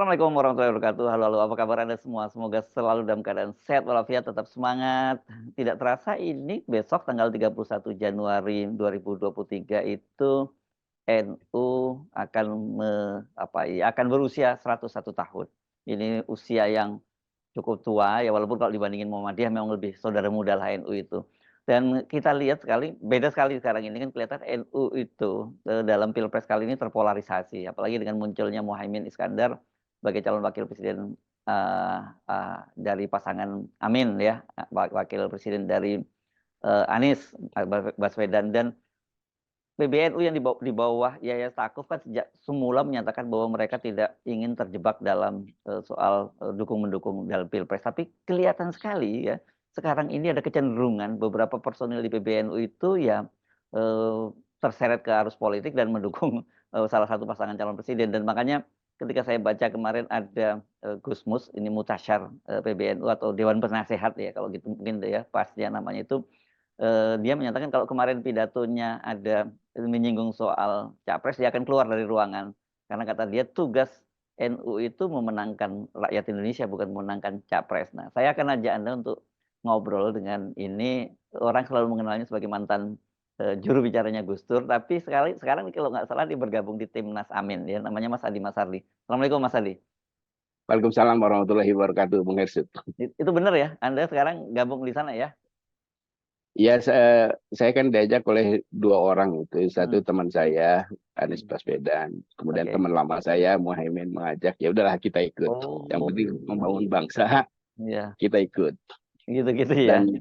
Assalamualaikum warahmatullahi wabarakatuh. Halo halo, apa kabar Anda semua? Semoga selalu dalam keadaan sehat walafiat, tetap semangat. Tidak terasa ini besok tanggal 31 Januari 2023 itu NU akan akan berusia 101 tahun. Ini usia yang cukup tua ya, walaupun kalau dibandingin Muhammadiyah memang lebih saudara muda lah NU itu. Dan kita lihat sekali, beda sekali sekarang ini kan kelihatan NU itu dalam pilpres kali ini terpolarisasi, apalagi dengan munculnya Muhaimin Iskandar sebagai calon wakil presiden dari pasangan Amin ya, wakil presiden dari Anies Baswedan. Dan PBNU yang di bawah Yahya Stakuf kan sejak semula menyatakan bahwa mereka tidak ingin terjebak dalam soal dukung-mendukung dalam pilpres. Tapi kelihatan sekali ya, sekarang ini ada kecenderungan beberapa personil di PBNU itu ya terseret ke arus politik dan mendukung salah satu pasangan calon presiden. Dan makanya ketika saya baca kemarin ada Gusmus, ini Mutasyar PBNU atau Dewan Penasehat ya, kalau gitu mungkin ya pasnya namanya itu, dia menyatakan kalau kemarin pidatonya ada menyinggung soal capres, dia akan keluar dari ruangan. Karena kata dia tugas NU itu memenangkan rakyat Indonesia, bukan memenangkan capres. Nah, saya akan ajak Anda untuk ngobrol dengan ini. Orang selalu mengenalnya sebagai mantan juru bicaranya Gus Dur, tapi sekarang kalau nggak salah dia bergabung di Timnas Amin, ya namanya Mas Adi Masardi. Assalamualaikum Mas Adi. Waalaikumsalam warahmatullahi wabarakatuh, Bung Hersut. Itu benar ya? Anda sekarang gabung di sana ya? Ya, saya kan diajak oleh dua orang itu. Hmm. Satu teman saya, Anies Baswedan. Kemudian Oke. teman lama saya, Muhaimin mengajak. Ya udahlah kita ikut. Yang Oh, penting membangun bangsa, iya, kita ikut. gitu-gitu ya. Dan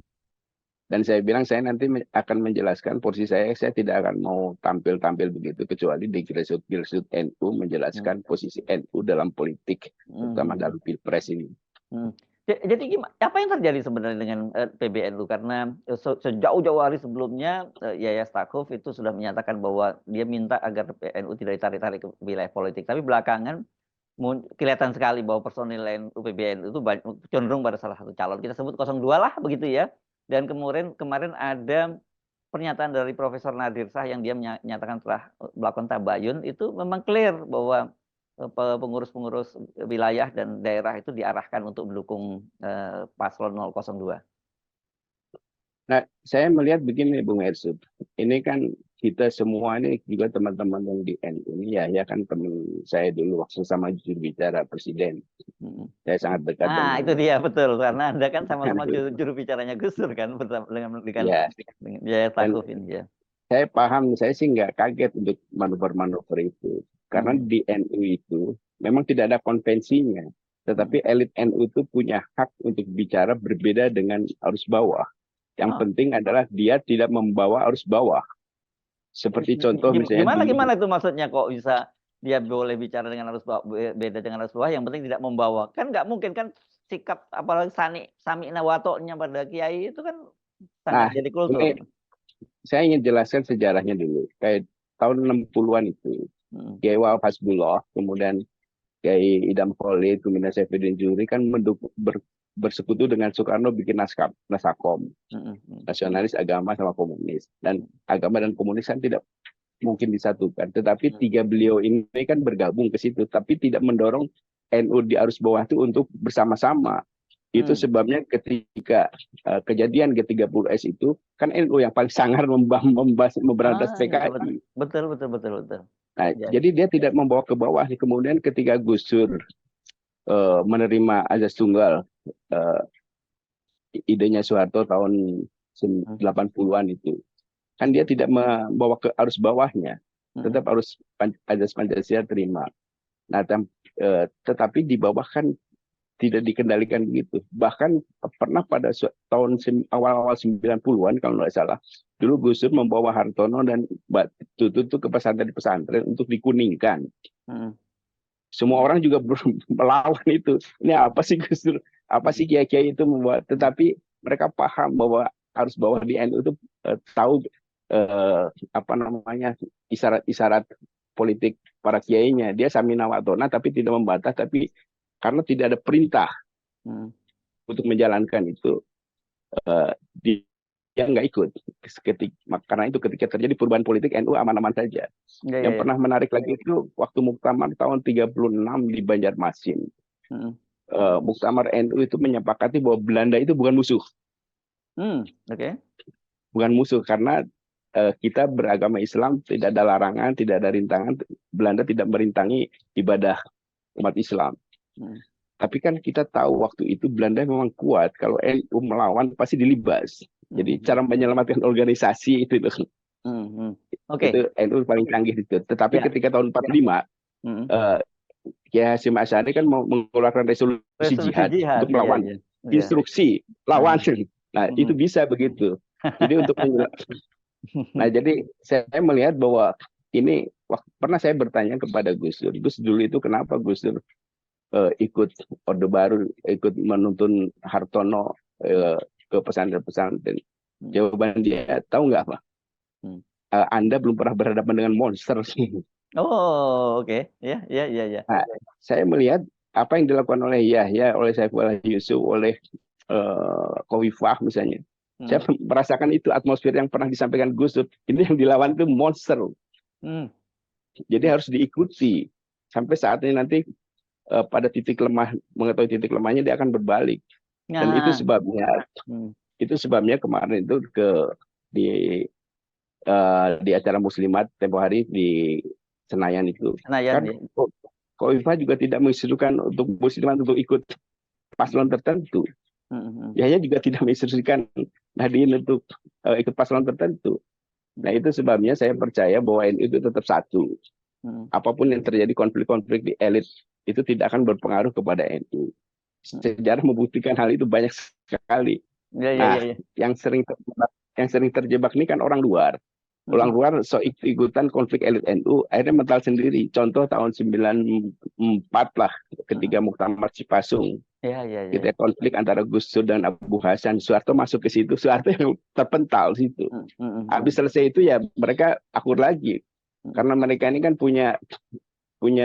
dan saya bilang saya nanti akan menjelaskan porsi saya. Saya tidak akan mau tampil-tampil begitu kecuali di grassroots NU Hmm. menjelaskan posisi NU dalam politik, terutama Mhm. dalam pilpres ini. Hmm. Jadi apa yang terjadi sebenarnya dengan PBNU? Karena sejauh-jauh hari sebelumnya Yahya Stakuf itu sudah menyatakan bahwa dia minta agar PBNU tidak ditarik-tarik ke wilayah politik. Tapi belakangan kelihatan sekali bahwa personil NU PBNU itu cenderung pada salah satu calon. Kita sebut 02 lah begitu ya. Dan kemarin ada pernyataan dari Profesor Nadir Shah yang dia menyatakan telah melakukan tabayun, itu memang clear bahwa pengurus-pengurus wilayah dan daerah itu diarahkan untuk mendukung paslon 002. Nah, saya melihat begini, Bung Hersut. Ini kan kita semua ini juga teman-teman yang di NU ini ya kan teman saya dulu waktu sama juru bicara presiden. Mm. Saya sangat dekat Nah, dengan itu dia betul, karena Anda kan sama-sama juru bicaranya Gus Dur kan, ya. dengan Yahya Dan Stakuf ini ya. saya paham, saya sih nggak kaget untuk manuver-manuver itu. Karena Hmm. di NU itu memang tidak ada konvensinya. Hmm. Tetapi elit NU itu punya hak untuk bicara berbeda dengan arus bawah. Yang Oh, penting adalah dia tidak membawa arus bawah. Seperti contoh misalnya gimana dulu. gimana itu maksudnya, kok bisa dia boleh bicara dengan arus bawah, beda dengan arus bawah, yang penting tidak membawa. Kan nggak mungkin kan, sikap apalagi sami nawatonya pada kiai itu kan sangat Nah, jadi kultur. ini saya ingin jelaskan sejarahnya dulu. Kayak tahun 60-an itu, Hmm. Kiai Wahab Hasbullah, kemudian Kiai Idam Khalid, kemudian Saifuddin Juri kan bersekutu dengan Soekarno bikin Nasakom, Hmm. Hmm. nasionalis agama sama komunis. Dan agama dan komunis kan tidak mungkin disatukan. Tetapi Hmm. tiga beliau ini kan bergabung ke situ, tapi tidak mendorong NU di arus bawah itu untuk bersama-sama. Itu Hmm. sebabnya ketika kejadian G30S itu, kan NU yang paling sangar memberantas Iya betul, PKI. betul betul betul betul. Nah, Ya. jadi dia tidak membawa ke bawah. Kemudian ketika Gus Dur menerima azas tunggal, uh, idenya Soeharto tahun Hmm. 80-an itu, kan dia tidak membawa ke arus bawahnya, Hmm. tetap harus azas Pancasila terima. Nah, tetapi di bawah kan tidak dikendalikan begitu. Bahkan pernah pada tahun awal-awal 90-an kalau nggak salah, dulu Gus Dur membawa Hartono dan Mbak Tutut ke pesantren-pesantren untuk dikuningkan. Hmm. Semua orang juga melawan itu. Ini apa sih Gus Dur? Apa sih kiai-kiai itu membuat? Tetapi mereka paham bahwa harus bawah di NU itu tahu apa namanya isyarat-isyarat politik para kiainya. Dia samina watona tapi tidak membantah, tapi karena tidak ada perintah Hmm. untuk menjalankan itu, yang nggak ikut. Karena itu ketika terjadi perubahan politik, NU aman-aman saja. Ya, ya, Yang ya. pernah menarik lagi itu waktu Muktamar tahun 36 di Banjarmasin. Mm-mm. Muktamar NU itu menyepakati bahwa Belanda itu bukan musuh. Oke. Bukan musuh karena kita beragama Islam, tidak ada larangan, tidak ada rintangan. Belanda tidak merintangi ibadah umat Islam. Mm. Tapi kan kita tahu waktu itu Belanda memang kuat. Kalau NU melawan pasti dilibas. Jadi Mm-mm. cara menyelamatkan organisasi itu Mm-mm. Oke. itu NU paling canggih itu. Tetapi Ya. ketika tahun 45 Mm. eh, Kiai Hasyim Asy'ari kan mau mengeluarkan resolusi Resolusi jihad jihad. untuk Iya, melawan, iya. Iya. instruksi lawan. Mm. Nah, itu Mm. bisa begitu. Jadi nah, jadi saya melihat bahwa ini pernah saya bertanya kepada Gus Dur. Gus dulu itu kenapa Gus Dur ikut Orde Baru, ikut menuntun Hartono ke pesantren-pesantren. Mm. Jawaban dia, tahu nggak Pak? Mm. Anda belum pernah berhadapan dengan monster. Oh, oke. Ya, ya, ya, ya. Nah, saya melihat apa yang dilakukan oleh Yahya, oleh Saifullah Yusuf, oleh Khofifah misalnya. Saya Mm. merasakan itu atmosfer yang pernah disampaikan Gus Dur. Ini yang dilawan itu monster. Mm. Jadi harus diikuti. Sampai saat ini nanti pada titik lemah, mengetahui titik lemahnya dia akan berbalik. Dan Nah. Mm. itu sebabnya kemarin itu di di acara Muslimat tempo hari di Senayan itu Senayan kan ya. Khofifah juga tidak menginstruksikan untuk Muslimat untuk ikut paslon tertentu. Mm. Yahya juga tidak menginstruksikan Nahdien untuk ikut paslon tertentu. Nah, itu sebabnya saya percaya bahwa NU itu tetap satu. Mm. Apapun yang terjadi konflik-konflik di elit itu tidak akan berpengaruh kepada NU. Mm. Sejarah membuktikan hal itu banyak sekali. Ya, ya, ya, Nah, ya. yang sering terjebak ini kan orang luar. Orang Mm. luar ikutan konflik elit NU, akhirnya mental sendiri. Contoh tahun 94 lah, Mm. ketika Muktamar Cipasung. Ya, ya, ya, Kita ya. konflik antara Gus Dur dan Abu Hasan. Soeharto masuk ke situ, Soeharto yang terpental situ. Mm. Mm. Habis selesai itu ya mereka akur lagi. Mm. Karena mereka ini kan punya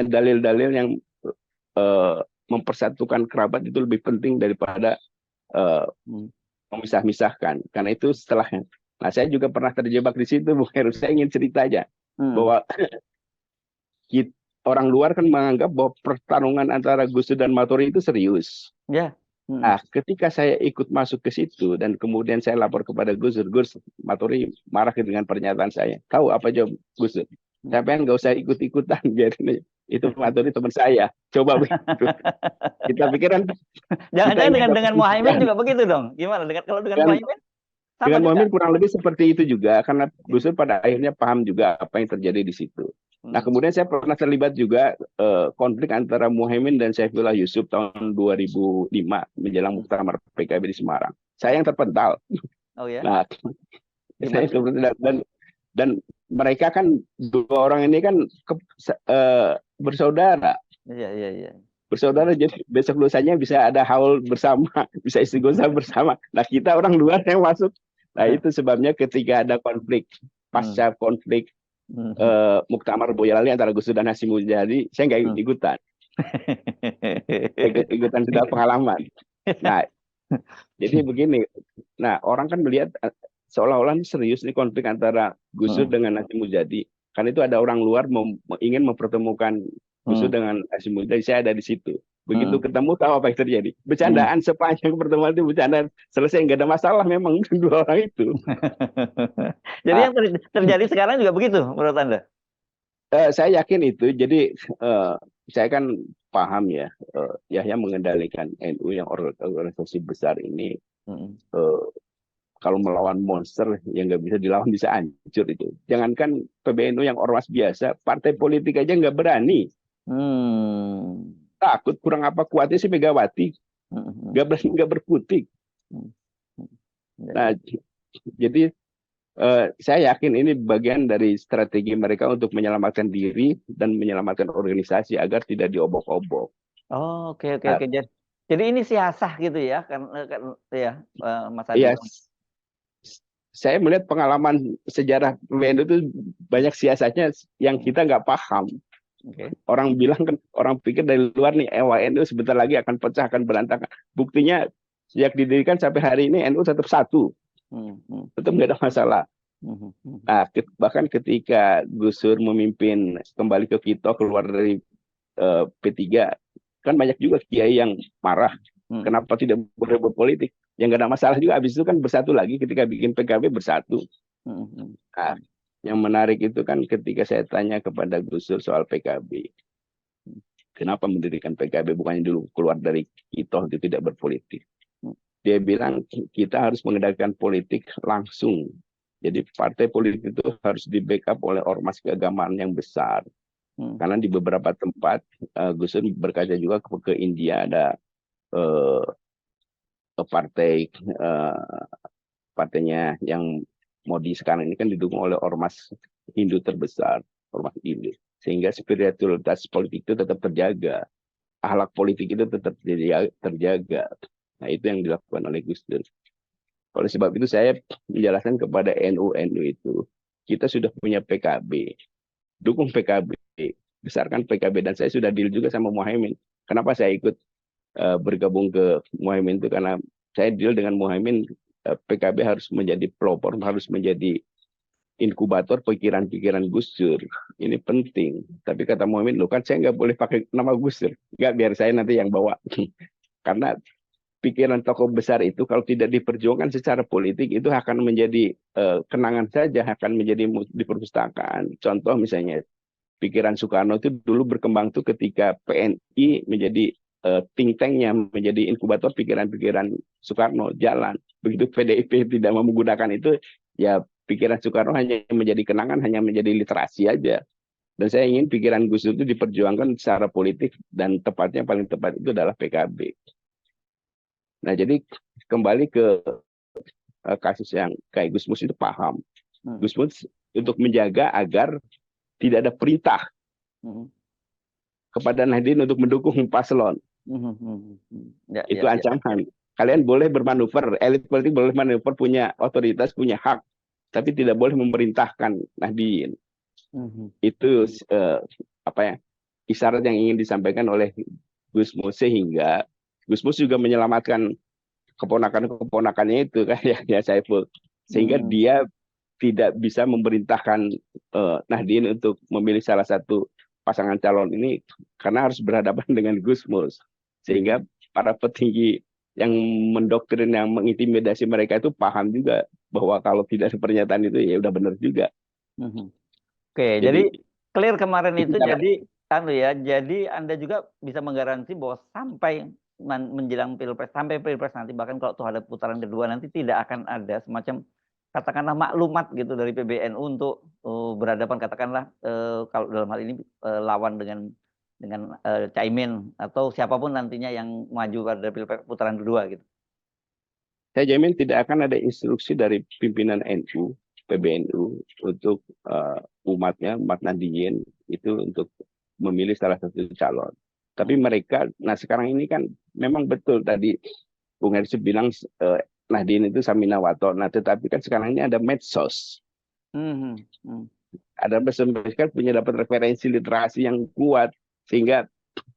dalil-dalil yang eh, mempersatukan kerabat itu lebih penting daripada eh, Mm. memisah-misahkan. Karena itu setelahnya. Nah, saya juga pernah terjebak di situ, Bu Heru. Saya ingin cerita aja Mm. bahwa orang luar kan menganggap bahwa pertarungan antara Gus Dur dan Maturi itu serius. Ya. Mm. Nah, ketika saya ikut masuk ke situ dan kemudian saya lapor kepada Gus Dur, Gus Maturi marah dengan pernyataan saya. Tahu apa jawab Gus Dur? Mm. Saya pengen nggak usah ikut-ikutan, biarin aja. Itu Maturi teman saya. Coba begitu. Kita pikiran kita Jangan-jangan ini dengan dapat Muhaimin masukan. juga begitu dong. Gimana kalau dengan Dengan Muhaimin sama dengan juga? Muhammad kurang lebih seperti itu juga karena Gus Dur pada akhirnya paham juga apa yang terjadi di situ. Nah, Mm. kemudian saya pernah terlibat juga konflik antara Muhaimin dan Saifullah Yusuf tahun 2005 menjelang Mm. Muktamar PKB di Semarang. Saya yang terpental. Oh ya, Nah, saya gimana tuh? terpental dan mereka kan dua orang ini kan bersaudara. Iya, iya, iya. Bersaudara jadi besok lusanya bisa ada haul bersama, bisa istighosah bersama. Nah, kita orang luar yang masuk. Nah, itu sebabnya ketika ada konflik, Mm. pasca konflik Mm. Muktamar Boyolali antara Gus Dur dan Hasyim Muzadi, saya nggak Mm. ikutan. Ikutan sudah pengalaman. Nah, jadi begini. Nah, orang kan melihat seolah-olah ini serius nih konflik antara Gus Dur Mm. dengan Hasyim Muzadi. Kan itu ada orang luar ingin mempertemukan Gus Dur Mm. dengan Hasyim Muzadi. Saya ada di situ. Begitu Mm. ketemu tahu apa yang terjadi. Mm. Bercandaan sepanjang pertemuan itu bercandaan. Selesai nggak ada masalah memang dua orang itu. Jadi Nah, yang terjadi sekarang juga begitu menurut Anda? saya yakin itu. Jadi saya kan paham ya, Yahya mengendalikan NU yang organisasi besar ini. Mm. eh, Kalau melawan monster yang nggak bisa dilawan bisa hancur itu. Jangankan PBNU yang ormas biasa, partai politik aja nggak berani. Hmm. Takut kurang apa kuatnya si Megawati. Mm. Nggak berani, nggak berkutik. Mm. Ya, Nah, ya. jadi saya yakin ini bagian dari strategi mereka untuk menyelamatkan diri dan menyelamatkan organisasi agar tidak diobok-obok. Oh, oke, oke, Nah, oke. Jadi ini siasah gitu ya, kan ya, Mas Adi. ya, saya melihat pengalaman sejarah PBNU itu banyak siasatnya yang kita nggak paham. Oke. Orang bilang kan, orang pikir dari luar nih, NU sebentar lagi akan pecah, akan berantakan. Buktinya sejak didirikan sampai hari ini NU tetap satu. tetap nggak ada masalah. Nah, bahkan ketika Gus Dur memimpin kembali ke Kito keluar dari P3, kan banyak juga kiai yang marah. Kenapa tidak boleh berpolitik? Yang nggak ada masalah juga. Habis itu kan bersatu lagi ketika bikin PKB bersatu. Nah, yang menarik itu kan ketika saya tanya kepada Gus Dur soal PKB, kenapa mendirikan PKB, bukannya dulu keluar dari Kito itu tidak berpolitik. Dia bilang kita harus mengendalikan politik langsung. Jadi partai politik itu harus di backup oleh ormas keagamaan yang besar. Karena di beberapa tempat, Gus Dur berkaca juga ke India, ada partai partainya yang Modi sekarang ini kan didukung oleh ormas Hindu terbesar, ormas Hindu. Sehingga spiritualitas politik itu tetap terjaga. Akhlak politik itu tetap terjaga. Nah, itu yang dilakukan oleh Gus Dur. Oleh sebab itu saya menjelaskan kepada NU itu, kita sudah punya PKB, dukung PKB, besarkan PKB, dan saya sudah deal juga sama Muhaimin. Kenapa saya ikut bergabung ke Muhaimin itu karena saya deal dengan Muhaimin, PKB harus menjadi pelopor, harus menjadi inkubator pikiran-pikiran Gus Dur. Ini penting. Tapi kata Muhaimin, loh kan saya nggak boleh pakai nama Gus Dur. Nggak, biar saya nanti yang bawa. Karena pikiran tokoh besar itu kalau tidak diperjuangkan secara politik itu akan menjadi kenangan saja, akan menjadi di perpustakaan. Contoh misalnya pikiran Soekarno itu dulu berkembang tuh ketika PNI menjadi think tanknya, menjadi inkubator pikiran-pikiran Soekarno jalan. Begitu PDIP tidak mau menggunakan itu, ya pikiran Soekarno hanya menjadi kenangan, hanya menjadi literasi aja. Dan saya ingin pikiran Gus Dur itu diperjuangkan secara politik, dan tepatnya paling tepat itu adalah PKB. Nah, jadi kembali ke kasus yang kayak Gus Mus itu paham. Gus Mus untuk menjaga agar tidak ada perintah kepada Nahdien untuk mendukung paslon. Itu ancaman. Kalian boleh bermanuver, elit politik boleh manuver, punya otoritas, punya hak, tapi tidak boleh memerintahkan Nahdien. Itu isyarat yang ingin disampaikan oleh Gus Mus, sehingga Gus Mus juga menyelamatkan keponakan-keponakannya itu kan ya Saiful, sehingga dia tidak bisa memerintahkan Nahdien untuk memilih salah satu pasangan calon ini karena harus berhadapan dengan Gus Mus, sehingga para petinggi yang mendoktrin, yang mengintimidasi mereka itu paham juga bahwa kalau tidak ada pernyataan itu ya udah benar juga. Oke, jadi clear kemarin itu jadi Anda juga bisa menggaransi bahwa sampai menjelang pilpres, sampai pilpres nanti, bahkan kalau tuh ada putaran kedua nanti, tidak akan ada semacam katakanlah maklumat gitu dari PBNU untuk berhadapan, katakanlah kalau dalam hal ini lawan dengan Caimin atau siapapun nantinya yang maju pada putaran kedua gitu. Saya jamin tidak akan ada instruksi dari pimpinan NU, PBNU untuk umatnya, umat Nahdien itu untuk memilih salah satu calon. Tapi mereka, nah sekarang ini kan memang betul tadi Bung Hersi bilang Nahdien itu Samina Wato. Nah tetapi kan sekarang ini ada medsos. Ada medsos, mereka punya dapat referensi literasi yang kuat, sehingga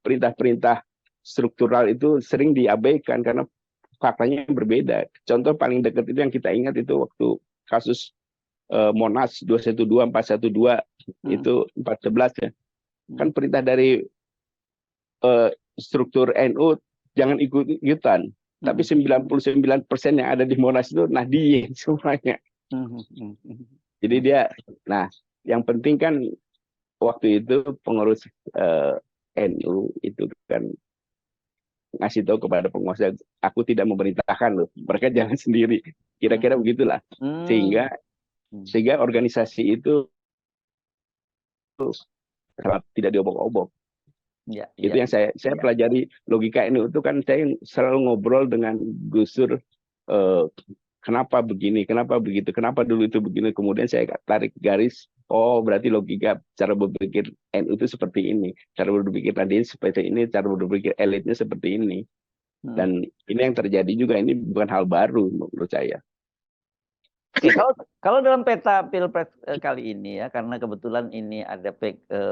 perintah-perintah struktural itu sering diabaikan karena faktanya yang berbeda. Contoh paling dekat itu yang kita ingat itu waktu kasus Monas 212, 412, itu 411 ya. Kan perintah dari struktur NU jangan ikut-ikutan. Tapi 99% yang ada di Monas itu Nahdien semuanya. Jadi dia, nah yang penting kan waktu itu pengurus NU itu kan ngasih tahu kepada penguasa, aku tidak memerintahkan loh, mereka jalan sendiri, kira-kira begitulah, sehingga organisasi itu tidak diobok-obok. Itu yang saya pelajari logika ini. Itu kan saya selalu ngobrol dengan Gus Dur, kenapa begini, kenapa begitu, kenapa dulu itu begini, kemudian saya tarik garis, oh berarti logika cara berpikir NU itu seperti ini, cara berpikir Nahdien seperti ini, cara berpikir elitnya seperti ini. Dan ini yang terjadi juga, ini bukan hal baru menurut saya. Oke, kalau dalam peta pilpres kali ini ya, karena kebetulan ini ada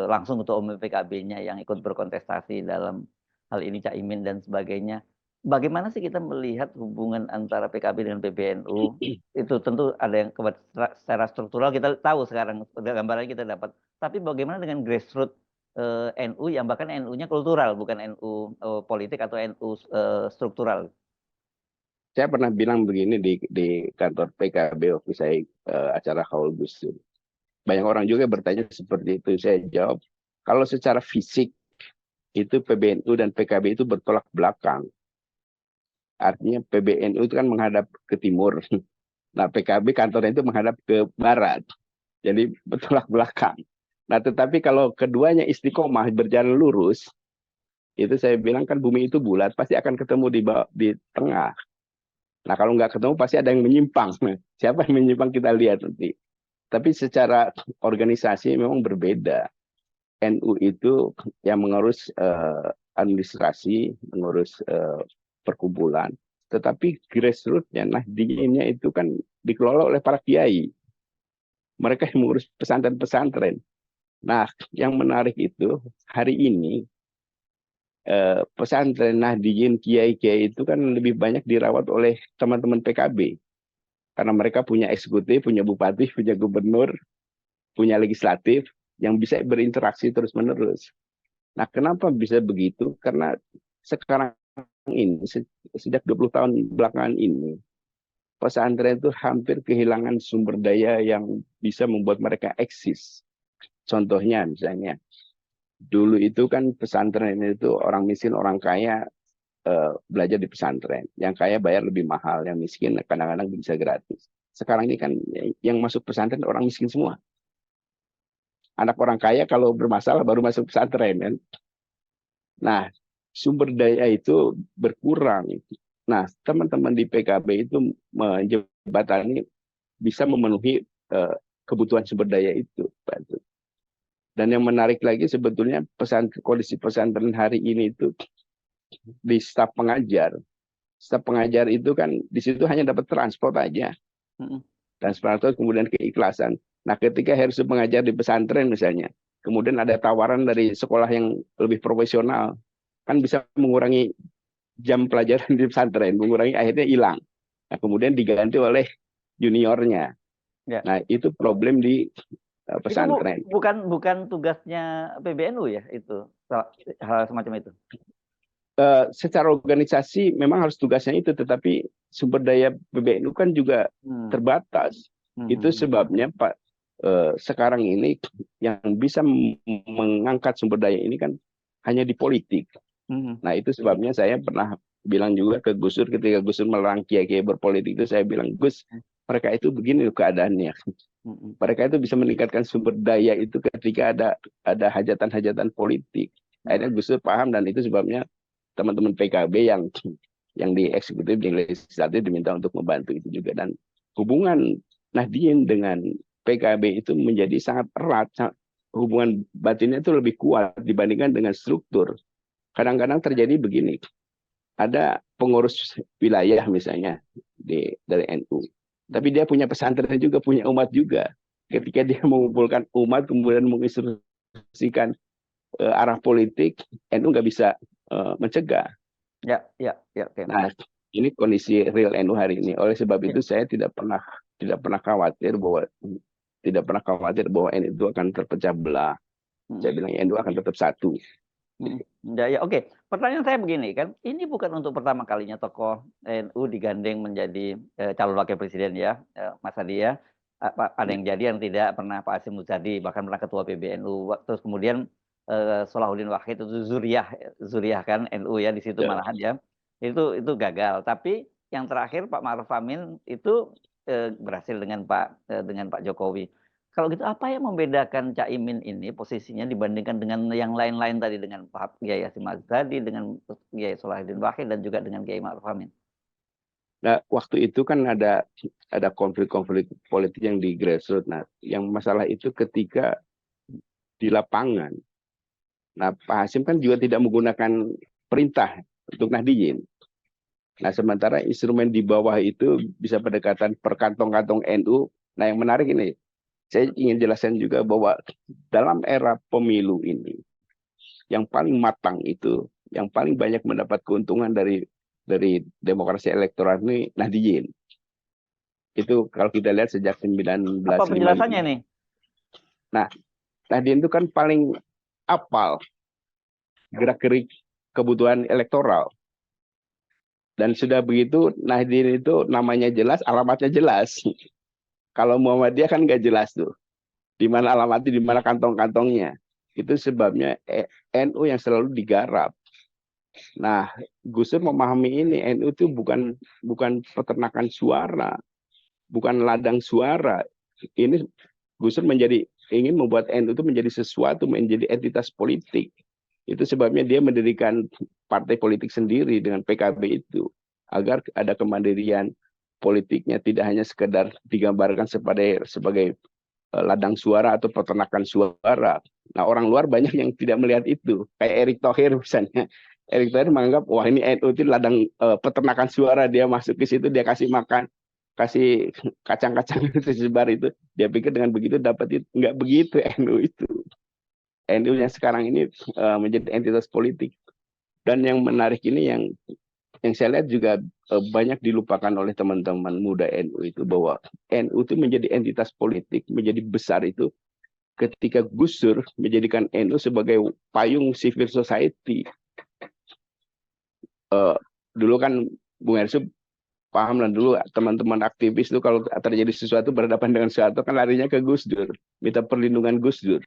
langsung ketua umum PKB-nya yang ikut berkontestasi dalam hal ini Caimin dan sebagainya. bagaimana sih kita melihat hubungan antara PKB dengan PBNU? Itu tentu ada yang secara struktural kita tahu sekarang, gambarannya kita dapat. Tapi bagaimana dengan grassroots NU yang bahkan NU-nya kultural, bukan NU politik atau NU struktural? Saya pernah bilang begini di kantor PKB waktu saya acara Haul Gus Dur. Banyak orang juga bertanya seperti itu. Saya jawab, kalau secara fisik itu PBNU dan PKB itu bertolak belakang. Artinya PBNU itu kan menghadap ke timur. Nah, PKB kantornya itu menghadap ke barat. Jadi bertolak belakang. Nah, tetapi kalau keduanya istiqomah berjalan lurus, itu saya bilang kan bumi itu bulat, pasti akan ketemu di tengah. Nah, kalau nggak ketemu pasti ada yang menyimpang. Siapa yang menyimpang kita lihat nanti. Tapi secara organisasi memang berbeda. NU itu yang mengurus administrasi, mengurus perkumpulan. Tetapi grassroots-nya, Nahdliyin-nya itu kan dikelola oleh para kiai. Mereka yang mengurus pesantren-pesantren. Nah, yang menarik itu hari ini pesantren Nahdliyin, kiai-kiai itu kan lebih banyak dirawat oleh teman-teman PKB. Karena mereka punya eksekutif, punya bupati, punya gubernur, punya legislatif yang bisa berinteraksi terus-menerus. Nah, kenapa bisa begitu? Karena sekarang ini, sejak 20 tahun belakangan ini, pesantren itu hampir kehilangan sumber daya yang bisa membuat mereka eksis. Contohnya misalnya, dulu itu kan pesantren itu orang miskin, orang kaya belajar di pesantren. Yang kaya bayar lebih mahal, yang miskin kadang-kadang bisa gratis. Sekarang ini kan yang masuk pesantren orang miskin semua. Anak orang kaya kalau bermasalah baru masuk pesantren kan. Nah, sumber daya itu berkurang. Nah, teman-teman di PKB itu menjembatani bisa memenuhi kebutuhan sumber daya itu. Dan yang menarik lagi sebetulnya kondisi pesantren hari ini itu di staf pengajar. Staf pengajar itu kan di situ hanya dapat transport aja. Transport kemudian keikhlasan. Nah, ketika harus mengajar di pesantren misalnya, kemudian ada tawaran dari sekolah yang lebih profesional, kan bisa mengurangi jam pelajaran di pesantren, mengurangi akhirnya hilang. Nah, kemudian diganti oleh juniornya. Ya. Nah, itu problem di pesantren. Itu bukan tugasnya PBNU ya itu, hal semacam itu. Secara organisasi memang harus tugasnya itu, tetapi sumber daya PBNU kan juga terbatas. Itu sebabnya Pak sekarang ini yang bisa mengangkat sumber daya ini kan hanya di politik. Nah, itu sebabnya saya pernah bilang juga ke Gus Dur ketika Gus Dur melarang kiai-kiai berpolitik itu, saya bilang, Gus, mereka itu begini keadaannya. Mereka itu bisa meningkatkan sumber daya itu ketika ada hajatan-hajatan politik. Akhirnya Gus Dur paham, dan itu sebabnya teman-teman PKB yang di eksekutif, di legislatif diminta untuk membantu itu juga. Dan hubungan Nahdliyin dengan PKB itu menjadi sangat erat. Hubungan batinnya itu lebih kuat dibandingkan dengan struktur. Kadang-kadang terjadi begini, ada pengurus wilayah misalnya dari NU, tapi dia punya pesantren juga, punya umat juga. Ketika dia mengumpulkan umat kemudian menginstruksikan arah politik, NU nggak bisa mencegah. Ya. Okay. Nah, ini kondisi real NU hari ini. Oleh sebab itu saya tidak pernah khawatir bahwa NU itu akan terpecah belah. Saya bilang NU akan tetap satu. Ya, oke. Pertanyaan saya begini kan, ini bukan untuk pertama kalinya tokoh NU digandeng menjadi calon wakil presiden ya, Mas Hadi ya. Ada yang jadi, yang tidak. Pernah Pak Hasyim Muzadi, bahkan pernah ketua PBNU. Terus kemudian Solahuddin Wahid itu Zuriyah kan NU ya di situ malahan ya. Itu gagal. Tapi yang terakhir Pak Ma'ruf Amin itu berhasil dengan Pak Jokowi. Kalau gitu apa yang membedakan Caimin ini posisinya dibandingkan dengan yang lain-lain tadi, dengan Pak Kiai Hasyim Muzadi, dengan Kiai Solahuddin Wahid, dan juga dengan Kiai Ma'ruf Amin? Nah, waktu itu kan ada konflik-konflik politik yang di grassroots. Nah, yang masalah itu ketika di lapangan. Nah, Pak Hasyim kan juga tidak menggunakan perintah untuk Nahdliyin. Nah, sementara instrumen di bawah itu bisa pendekatan per kantong-kantong NU. Nah, yang menarik ini, saya ingin jelaskan juga bahwa dalam era pemilu ini, yang paling matang itu, yang paling banyak mendapat keuntungan dari dari demokrasi elektoral ini Nahdien. Itu kalau kita lihat sejak Apa 1955. penjelasannya nih? Nah, Nahdien itu kan paling apal gerak-gerik kebutuhan elektoral. Dan sudah begitu, Nahdien itu namanya jelas, alamatnya jelas. Kalau Muhammadiyah kan nggak jelas tuh. Di mana alamatnya, di mana kantong-kantongnya. Itu sebabnya NU yang selalu digarap. Nah, Gus Dur memahami ini, NU itu bukan peternakan suara, bukan ladang suara. Ini Gus Dur ingin membuat NU itu menjadi sesuatu, menjadi entitas politik. Itu sebabnya dia mendirikan partai politik sendiri dengan PKB itu, agar ada kemandirian politiknya, tidak hanya sekedar digambarkan sebagai ladang suara atau peternakan suara. Nah, orang luar banyak yang tidak melihat itu. Kayak Erick Thohir misalnya. Erick Thohir menganggap, wah ini NU itu ladang peternakan suara. Dia masuk ke situ, dia kasih makan, kasih kacang-kacang itu tersebar itu. Dia pikir dengan begitu dapat itu. Enggak begitu NU itu. NU yang sekarang ini menjadi entitas politik. Dan yang menarik ini yang saya lihat juga banyak dilupakan oleh teman-teman muda NU itu, bahwa NU itu menjadi entitas politik, menjadi besar itu ketika Gus Dur menjadikan NU sebagai payung civil society. Dulu kan Bung Ersu paham lah, dulu teman-teman aktivis itu kalau terjadi sesuatu berhadapan dengan sesuatu kan larinya ke Gus Dur, minta perlindungan Gus Dur.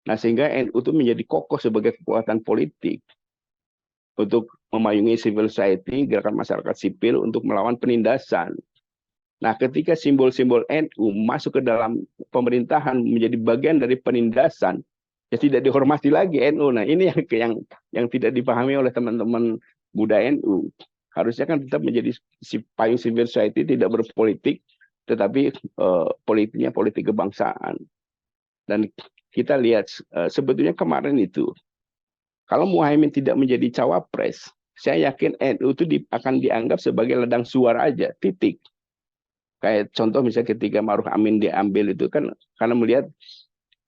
Nah, sehingga NU itu menjadi kokoh sebagai kekuatan politik untuk memayungi civil society, gerakan masyarakat sipil untuk melawan penindasan. Nah, ketika simbol-simbol NU masuk ke dalam pemerintahan menjadi bagian dari penindasan, ya tidak dihormati lagi NU. Nah, ini yang tidak dipahami oleh teman-teman muda NU. Harusnya kan tetap menjadi payung civil society, tidak berpolitik, tetapi politiknya politik kebangsaan. Dan kita lihat sebetulnya kemarin itu, kalau Muhaimin tidak menjadi cawapres, saya yakin NU itu akan dianggap sebagai ladang suara aja, titik. Kayak contoh misalnya ketika Ma'ruf Amin diambil itu kan karena melihat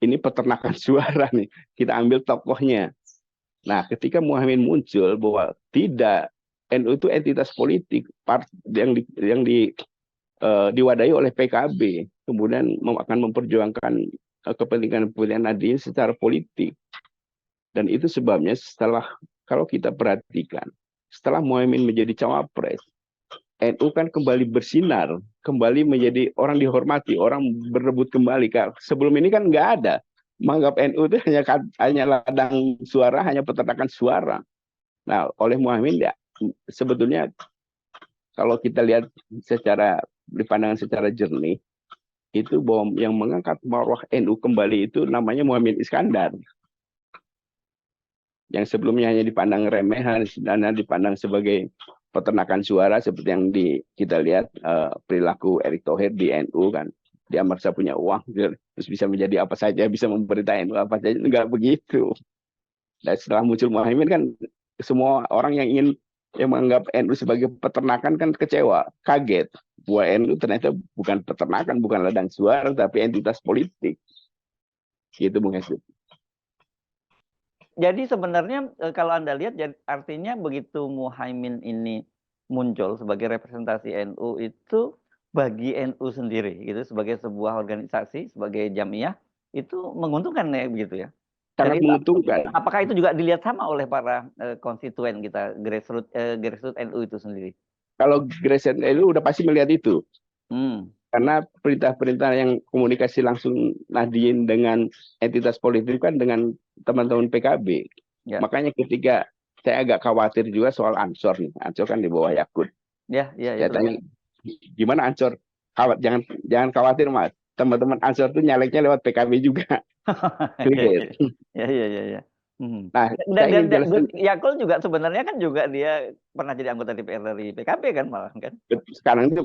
ini peternakan suara nih, kita ambil tokohnya. Nah, ketika Muhaimin muncul bahwa tidak, NU itu entitas politik diwadahi oleh PKB, kemudian akan memperjuangkan kepentingan Nahdien secara politik. Dan itu sebabnya kalau kita perhatikan, setelah Muhaimin menjadi cawapres, NU kan kembali bersinar, kembali menjadi orang dihormati, orang berebut kembali. Sebelum ini kan nggak ada. Menganggap NU itu hanya ladang suara, hanya peternakan suara. Nah, oleh Muhaimin ya, sebetulnya kalau kita lihat dipandang secara jernih, itu bahwa yang mengangkat marwah NU kembali itu namanya Muhammad Iskandar. Yang sebelumnya hanya dipandang remehan dan dipandang sebagai peternakan suara seperti yang kita lihat perilaku Erick Thohir di NU kan, dia merasa punya uang terus bisa menjadi apa saja, bisa memberitahu NU apa saja, enggak begitu. Dan setelah muncul Muhaimin kan semua orang yang menganggap NU sebagai peternakan kan kecewa, kaget bahwa NU ternyata bukan peternakan, bukan ladang suara, tapi entitas politik. Gitu Bung Hestu. Jadi sebenarnya kalau Anda lihat, artinya begitu Muhaimin ini muncul sebagai representasi NU itu bagi NU sendiri gitu, sebagai sebuah organisasi, sebagai jamiah, itu menguntungkan ya begitu ya. Sangat menguntungkan. Apakah itu juga dilihat sama oleh para konstituen kita, grassroots NU itu sendiri? Kalau grassroots NU udah pasti melihat itu. Karena perintah-perintah yang komunikasi langsung Nahdien dengan entitas politik kan dengan teman-teman PKB. Ya. Makanya ketika saya agak khawatir juga soal Ansor nih. Ansor kan di bawah Yakut. Ya. Saya tanya, gimana Ansor? Jangan khawatir Mas. Teman-teman Ansor tuh nyaleknya lewat PKB juga. Ya. Nah, dan Yakul juga sebenarnya kan juga dia pernah jadi anggota DPR dari PKB kan malah kan. Sekarang itu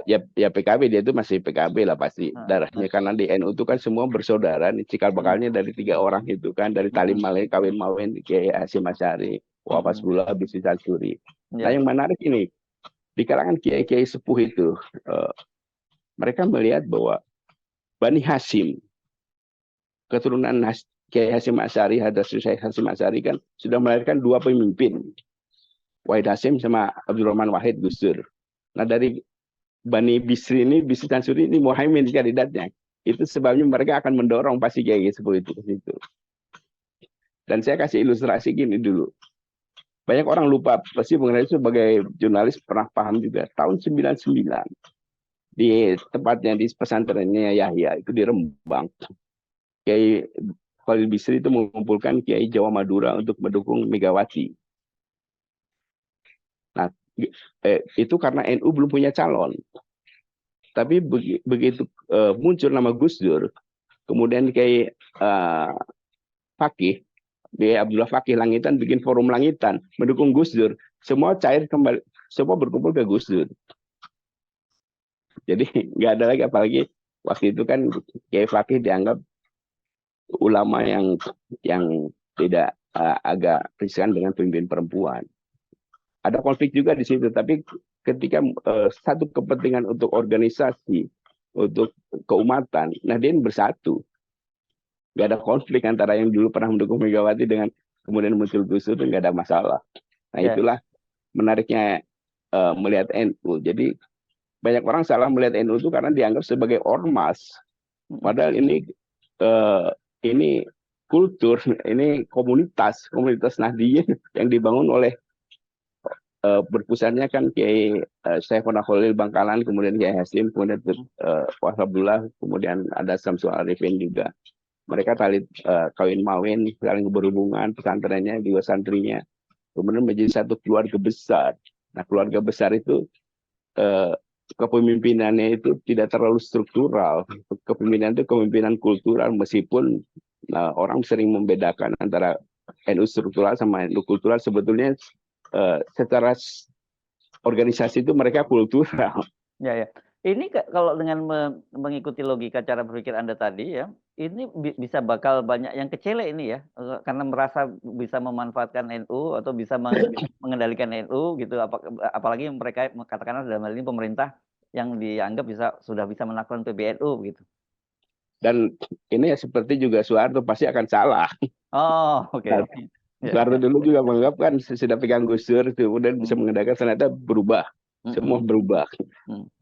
ya PKB, dia itu masih PKB lah pasti darahnya, karena di NU itu kan semua bersaudara nih, cikal bakalnya dari 3 orang itu kan, dari Talim Malin, Kawin Mawin, Kiai Hasyim Asy'ari, Wafas Bula, Bisri Salsuri. Nah, yang menarik ini di kalangan kiai-kiai sepuh itu mereka melihat bahwa Bani Hasyim, keturunan Kiai Hasyim Asy'ari, Hadratus Syekh Hasyim Asy'ari kan sudah melahirkan 2 pemimpin. Wahid Hasyim sama Abdurrahman Wahid Gus Dur. Nah dari Bani Bisri ini, Bisri Tansuri ini Muhaimin kandidatnya. Itu sebabnya mereka akan mendorong pasti Kiai Sepuh itu ke situ. Dan saya kasih ilustrasi gini dulu. Banyak orang lupa pasti mengenai itu sebagai jurnalis pernah paham juga. Tahun 99 di tempatnya di pesantrennya Yahya itu di Rembang. Kiai Khalil Bisri itu mengumpulkan Kiai Jawa Madura untuk mendukung Megawati. Nah, itu karena NU belum punya calon. Tapi begitu muncul nama Gus Dur, kemudian Kiai Fakih, di Abdullah Fakih Langitan bikin forum Langitan mendukung Gus Dur, semua cair kembali, semua berkumpul ke Gus Dur. Jadi nggak ada lagi, apalagi waktu itu kan Kiai Fakih dianggap ulama yang tidak agak riskan dengan pemimpin perempuan. Ada konflik juga di situ, tapi ketika satu kepentingan untuk organisasi, untuk keumatan, Nahdien bersatu. Nggak ada konflik antara yang dulu pernah mendukung Megawati dengan kemudian muncul Gus Dur, nggak ada masalah. Nah itulah menariknya melihat NU. Jadi banyak orang salah melihat NU itu karena dianggap sebagai ormas. Padahal ini kultur, ini komunitas Nahdien yang dibangun oleh berpusatnya kan Kiai Saifuddin Khalil Bangkalan, kemudian Kiai Hasyim, kemudian Wahab Abdullah, kemudian ada Samsul Arifin juga. Mereka tali kawin mawin, saling berhubungan, pesantrennya juga santrinya, kemudian menjadi satu keluarga besar. Nah keluarga besar itu kepemimpinannya itu tidak terlalu struktural. Kepemimpinan itu kepemimpinan kultural, meskipun orang sering membedakan antara NU struktural sama NU kultural. Sebetulnya secara organisasi itu mereka kultural. Ya. Ini kalau dengan mengikuti logika cara berpikir Anda tadi ya, ini bisa bakal banyak yang kecele ini ya, karena merasa bisa memanfaatkan NU atau bisa mengendalikan NU gitu, apalagi mereka katakanlah dalam hal ini pemerintah yang dianggap sudah bisa melakukan PBNU gitu. Dan ini ya seperti juga Soeharto pasti akan salah. Oh, oke. Soeharto dulu juga menganggap kan sudah pegang Gus Dur, kemudian bisa mengendalikan, ternyata berubah. Semua berubah.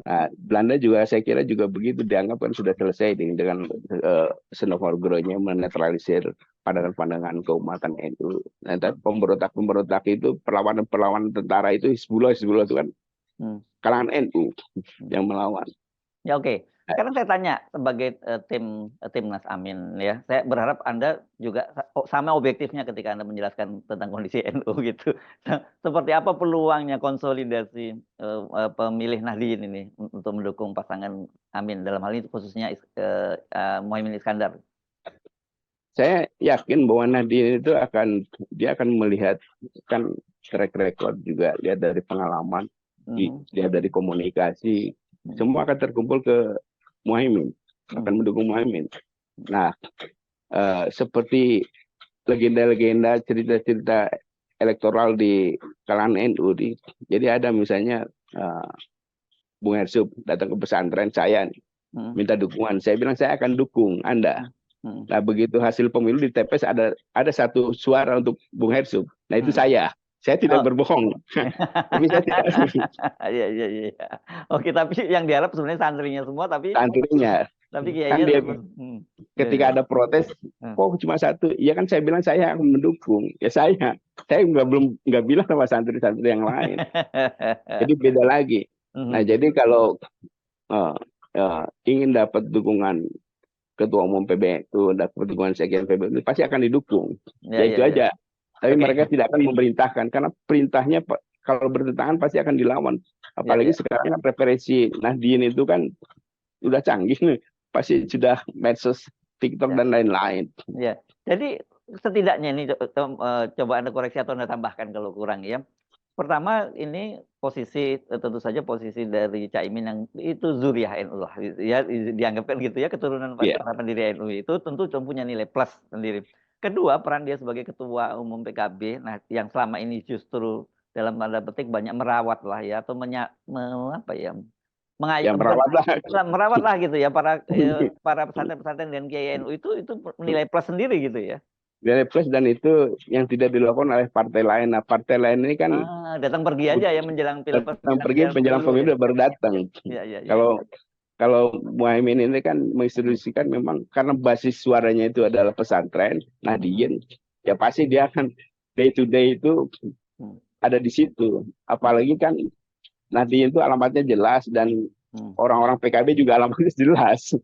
Nah, Belanda juga saya kira juga begitu, dianggap kan sudah selesai dengan Senoforgronya menetralisir pandangan-pandangan keumatan NU. Nah, pemberontak itu perlawanan tentara itu Hizbullah itu kan kalangan NU yang melawan. Ya oke. Sekarang saya tanya sebagai Timnas Amin ya, saya berharap Anda juga sama objektifnya ketika Anda menjelaskan tentang kondisi NU gitu. Seperti apa peluangnya konsolidasi pemilih Nahdien ini untuk mendukung pasangan Amin, dalam hal ini khususnya Muhaimin Iskandar? Saya yakin bahwa Nahdien itu akan melihat kan track record juga, lihat dari pengalaman, lihat dari komunikasi, semua akan terkumpul ke Muhaimin, akan mendukung Muhaimin. Nah, seperti legenda-legenda, cerita-cerita elektoral di kalangan NU, jadi ada misalnya Bung Hersub datang ke pesantren saya, minta dukungan. Saya bilang saya akan dukung Anda. Nah, begitu hasil pemilu di TPS ada satu suara untuk Bung Hersub. Nah, itu saya. Saya tidak berbohong. Tapi saya tidak. Iya. Oke, tapi yang diharap sebenarnya santrinya semua, tapi santrinya. Tapi kan dia ketika ada protes, kok cuma satu? Ya kan saya bilang saya akan mendukung. Ya saya nggak bilang sama santri-santri yang lain. Jadi beda lagi. Nah, jadi kalau ingin dapat dukungan ketua umum PBNU, dapat dukungan sekjen PBNU, pasti akan didukung. Ya itu aja. Tapi mereka tidak akan memerintahkan, karena perintahnya kalau bertentangan pasti akan dilawan. Apalagi sekarang kan referensi Nahdien itu kan udah canggih nih, pasti sudah medsos, TikTok dan lain-lain. Ya, jadi setidaknya ini coba Anda koreksi atau Anda tambahkan kalau kurang ya. Pertama, ini posisi tentu saja posisi dari Caimin yang itu zuriyah NU lah, ya dianggapkan gitu ya, keturunan para pendiri NU itu tentu punya nilai plus sendiri. Kedua, peran dia sebagai ketua umum PKB, nah yang selama ini justru dalam tanda petik banyak merawat lah ya, atau merawat lah gitu ya para pesantren-pesantren dan Kiai NU itu nilai plus sendiri gitu ya. Nilai plus dan itu yang tidak dilakukan oleh partai lain. Nah, partai lain ini kan Datang pergi aja ya menjelang pilpres, datang pergi menjelang pemilu baru datang. ya. Kalau kalau Muhaimin ini kan menginstruksikan memang karena basis suaranya itu adalah pesantren, Nahdien, ya pasti dia akan day to day itu ada di situ. Apalagi kan Nahdien itu alamatnya jelas dan orang-orang PKB juga alamatnya jelas.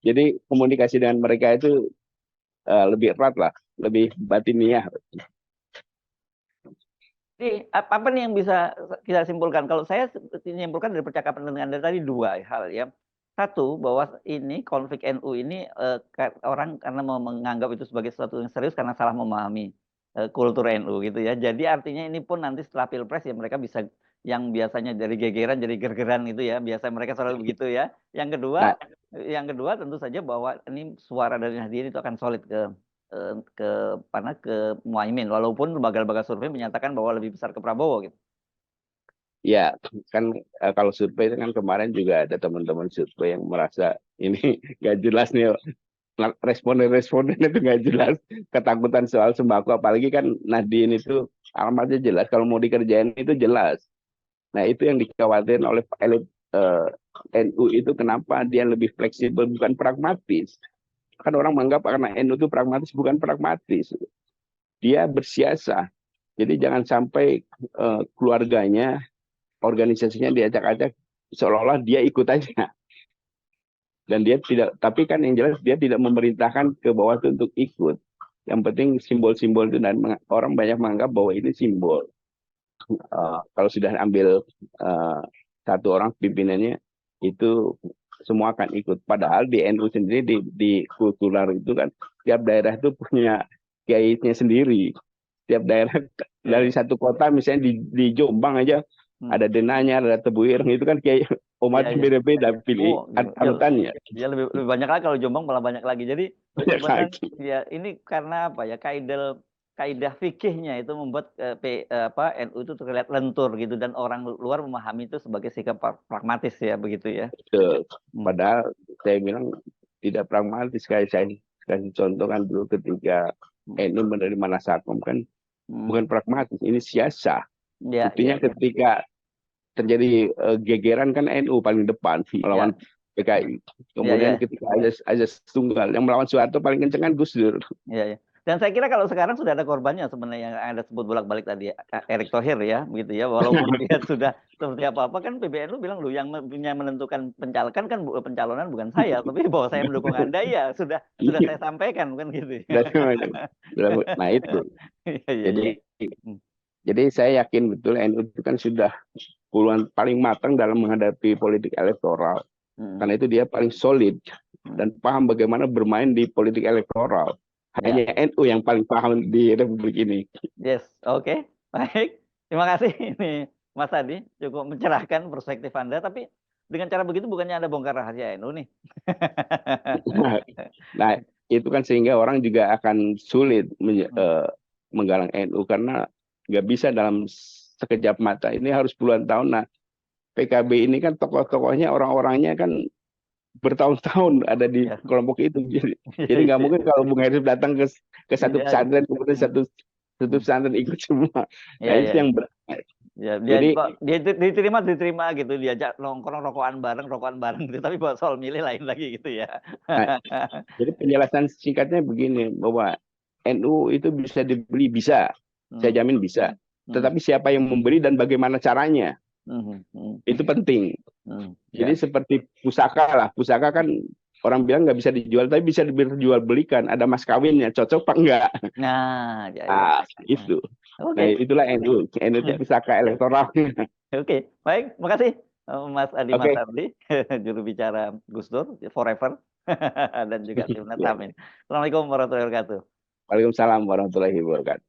Jadi komunikasi dengan mereka itu lebih erat lah, lebih batiniah. Jadi apa nih yang bisa kita simpulkan? Kalau saya menyimpulkan dari percakapan dengan Anda tadi dua hal ya. Satu, bahwa ini konflik NU ini orang karena menganggap itu sebagai sesuatu yang serius karena salah memahami kultur NU gitu ya. Jadi artinya ini pun nanti setelah pilpres ya mereka bisa yang biasanya dari gegeran jadi gergeran gitu ya. Biasa mereka selalu begitu ya. Yang kedua tentu saja bahwa ini suara dari Nahdien itu akan solid ke Muhaimin, walaupun lembaga-lembaga survei menyatakan bahwa lebih besar ke Prabowo gitu. Ya, kan kalau survei kan kemarin juga ada teman-teman survei yang merasa ini nggak jelas nih, responden itu nggak jelas, ketakutan soal sembako, apalagi kan Nahdien itu alamatnya jelas, kalau mau dikerjain itu jelas. Nah, itu yang dikhawatirkan oleh elit NU itu, kenapa dia lebih fleksibel bukan pragmatis. Kan orang menganggap karena NU itu pragmatis, bukan pragmatis. Dia bersiasat. Jadi jangan sampai keluarganya, organisasinya diacak-acak seolah-olah dia ikut aja. Dan dia tidak, tapi kan yang jelas dia tidak memerintahkan ke bawah itu untuk ikut. Yang penting simbol-simbol itu, dan orang banyak menganggap bahwa ini simbol. Kalau sudah ambil satu orang pimpinannya, itu semua akan ikut. Padahal di NU sendiri, di kultural itu kan tiap daerah itu punya kiainya sendiri. Tiap daerah dari satu kota, misalnya di Jombang aja ada Denanya, ada Tebuireng, itu kan kayak umat beda-beda pilih anutannya. Ya lebih banyak lagi kalau Jombang, malah banyak lagi. Jadi sebenarnya ya ini karena apa ya, kaidah fikihnya itu membuat NU itu terlihat lentur gitu, dan orang luar memahami itu sebagai sikap pragmatis ya, begitu ya. Padahal saya bilang tidak pragmatis. Kayak saya kasih contoh kan dulu ketika NU menerima Nasakom kan bukan pragmatis, ini siasat. Buktinya ketika terjadi gegeran kan NU paling depan melawan PKI. Kemudian ketika Azas Tunggal yang melawan Soeharto paling kenceng kan Gus Dur. Dan saya kira kalau sekarang sudah ada korbannya sebenarnya, yang Anda sebut bolak-balik tadi, Erick Thohir ya, begitu ya. Walaupun dia sudah seperti apa-apa, kan PBNU bilang, loh yang punya menentukan pencalonan bukan saya, tapi bahwa saya mendukung Anda ya sudah saya sampaikan, kan gitu. Nah itu. Jadi saya yakin betul NU itu kan sudah puluhan paling matang dalam menghadapi politik elektoral. Karena itu dia paling solid dan paham bagaimana bermain di politik elektoral. Hanya NU yang paling paham di Republik ini. Yes, oke. Baik. Terima kasih ini Mas Adi, cukup mencerahkan perspektif Anda, tapi dengan cara begitu bukannya Anda bongkar rahasia NU nih. Nah, itu kan sehingga orang juga akan sulit menggalang NU, karena nggak bisa dalam sekejap mata. Ini harus puluhan tahun. Nah, PKB ini kan tokoh-tokohnya, orang-orangnya kan bertahun-tahun ada di kelompok itu. Jadi nggak mungkin kalau Bung Heri datang ke satu pesantren, kemudian satu pesantren ikut semua. Nah, itu yang berat. Jadi dia diterima gitu, diajak nongkrong rokokan bareng gitu, tapi buat soal milih lain lagi gitu ya. Nah, jadi penjelasan singkatnya begini, bahwa NU itu bisa dibeli, bisa, saya jamin bisa. Tetapi siapa yang membeli dan bagaimana caranya, itu penting. Jadi seperti pusaka lah, pusaka kan orang bilang nggak bisa dijual, tapi bisa dijual belikan. Ada mas kawinnya, cocok apa enggak? Nah, itu. Nah, itulah NU. NU itu pusaka elektoral. Oke, baik, makasih Mas Adi Masardi, juru bicara Gus Dur Forever, dan juga Timnas Amin. Assalamualaikum warahmatullahi wabarakatuh. Waalaikumsalam warahmatullahi wabarakatuh.